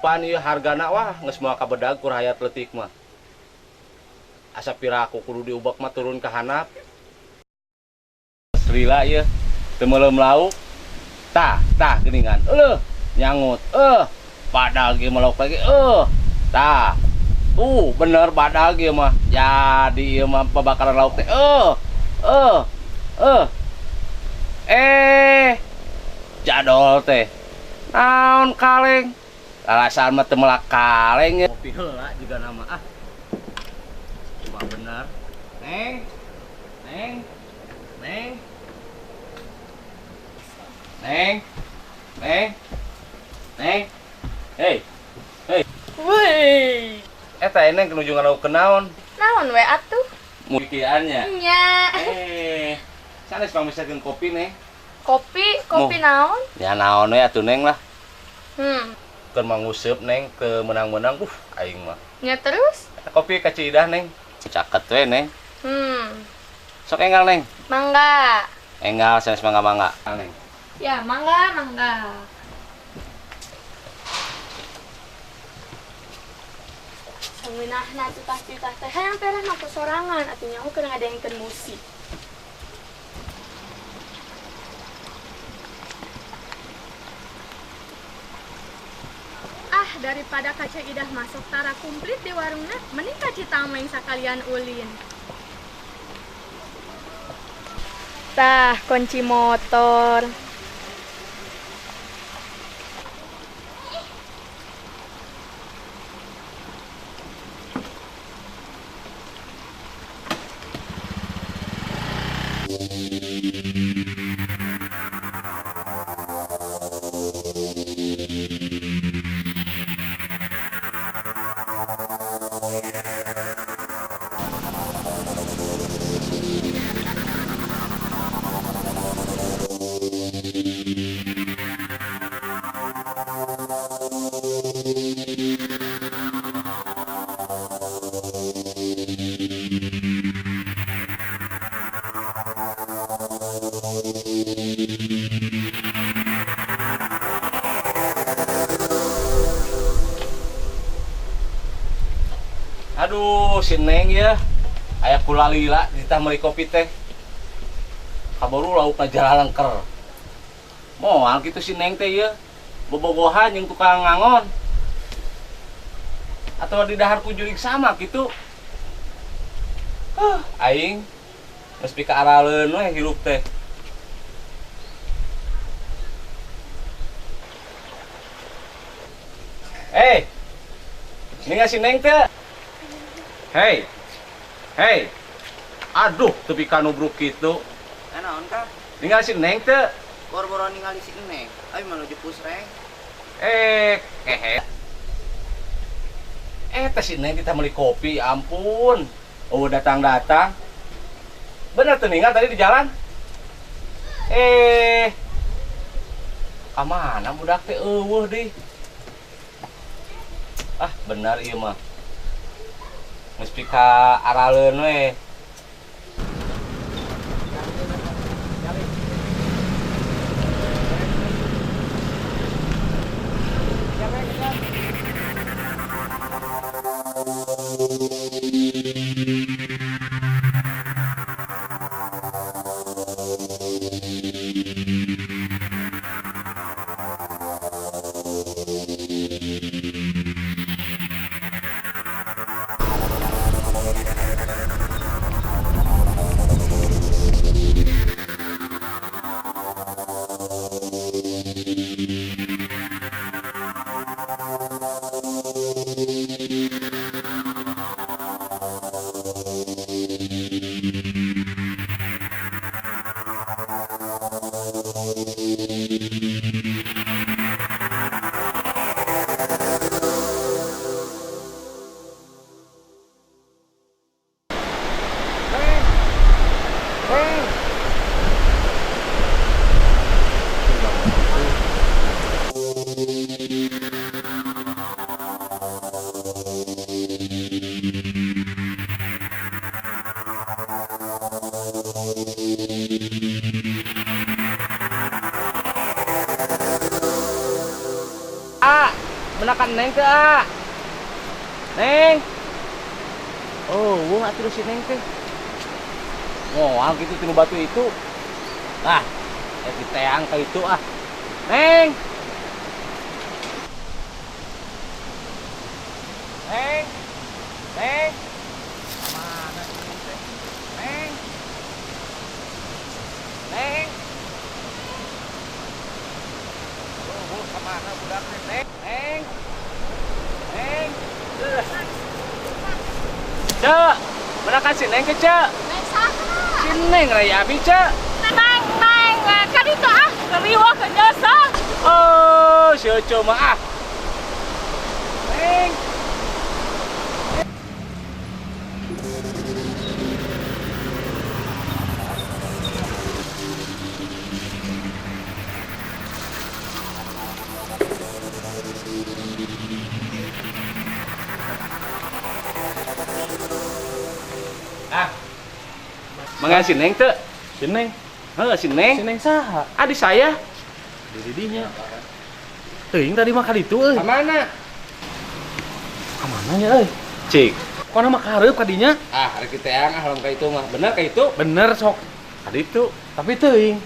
Pan ieu hargana wah geus moal kabedag ku rakyat leutik mah. Asa piraku kudu diubek mah turun ka handap. Lila ieu teu meuleum lauk. Tah geuningan. Nyangut. Badag ieu melok lagi. Tah. Bener badag ieu mah. Jadi ieu mah pabakaran lauk teh. Jadol teh. Naon kaleng? Alasan mah teu melak kaleng ya. Kopi heula juga nama Cuma bener. Neng. Hey. Woi. Eta eneng kenuju ngarauk kenaon? Naon we atuh? Mukiannya. Nya. Sanes pamisakeun kopi neng. Kopi naon? Ya naon we atuh neng lah. Keur manguseup neng ke menang-menang aing mah. Nya terus? Kopi ka Cidah neng. Caket we neng. Sok enggal neng. Mangga. Enggal sanes mangga neng. Ya, mangga. Saminahna cita-cita teh hayang teh mah sorangan atunya aku keur ngadengkeun musik. Daripada kaca Idah masuk tara kumplit di warungnya, mending ka Citameng sakalian ulin. Tah, kunci motor. Aduh, si Neng ya. Aya kula lila ditah meuli kopi teh. Kabaru laukna jalalengker. Moal kitu si Neng teh ya. Bobogohan jeung tukang ngangon. Atau di dahar kujurig sama gitu. Aing geus pika araleun we hirup teh. Ningal si Neng teh. Hei. Aduh, tepi ka nubruk kitu. Naon Kang? Ningal si Neng teh. Boro-boro ningali si Neng. Abi menuju pusreng. Teh si Neng kita meuli kopi, ampun. Datang. Bener tuh ningal tadi di jalan. Kamana budak teh eueuh deui. Benar ieu mah. Geus pika araleun we. menakan Neng teh ah. Neng. Oh, wong atuh si Neng teh. Ngoal gitu tinu batu itu. Ah, kita yang ke itu ah. Neng. Neng. Neng. Mana si Neng teh? Neng. Neng. Oh, kemana budak teh? Neng. Neng. Neng. Cek, mana kasih Neng ke Cek? Neng saha? Si Neng raya abi Cek. Neng, kan itu ah, keriwah ke jasa. Oh, si Oco mah ah. Neng. Ah. Mengasih Neng teu? Si Neng, Si Neng. si Neng saha? Adik saya. Di didinya. Teuing tadi makan itu euy. Mana? Kamana nya euy? Cik. Kok nama kareup kadinya? Ah, hari kita yang alam ka itu mah. Bener ka itu? Bener sok. Tadi itu. Tapi teuing.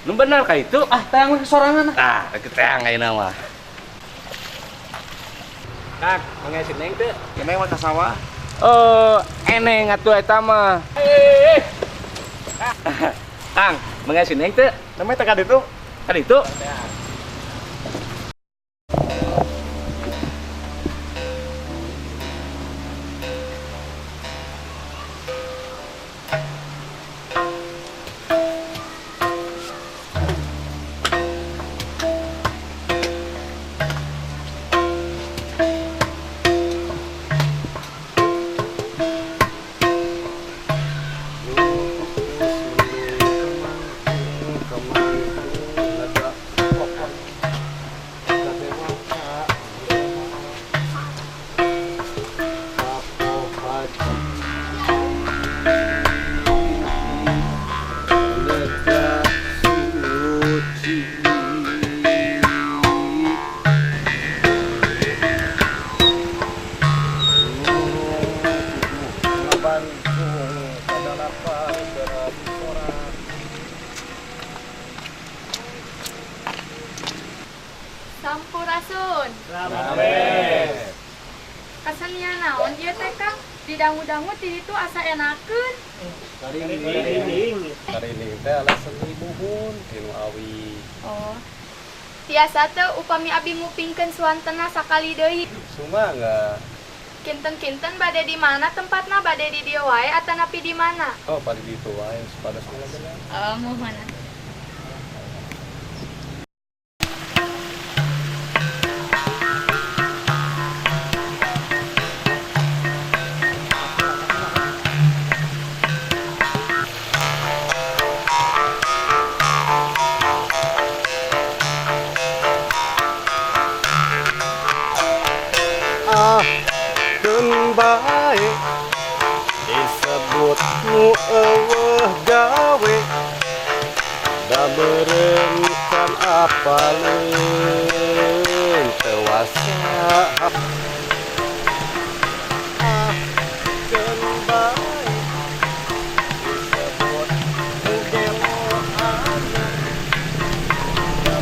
Nu bener ka itu? Ah, tayang ke sorangan ah. Ah, hari kita yang ayeuna mah. Kak, mengasih Neng teu? Ya Neng mah ka sawah. Eneng atuh eta mah. Kang, mengasih Neng teu? Namanya teka itu. Kan itu? Sampurasun. Rame. Kasanian naon ieu teh Kang? Didangu-dangu ti ditu asa enakeun. Kari ini teh alasan ibu buhun tinu awi. Oh. Tiasa teh upami abi ngupingkeun suantena sakali deui. Cuma enggak. Kinten-kinten bade di mana tempatna, bade di dieu wae atanapi di mana? Oh, pada ditu wae pada sekolah bener. Mohon. Bae disebutmu eueuh gawe da beureum can apaleun tewasa keun bae disebutmu geloana da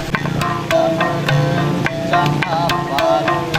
beureum can apaleun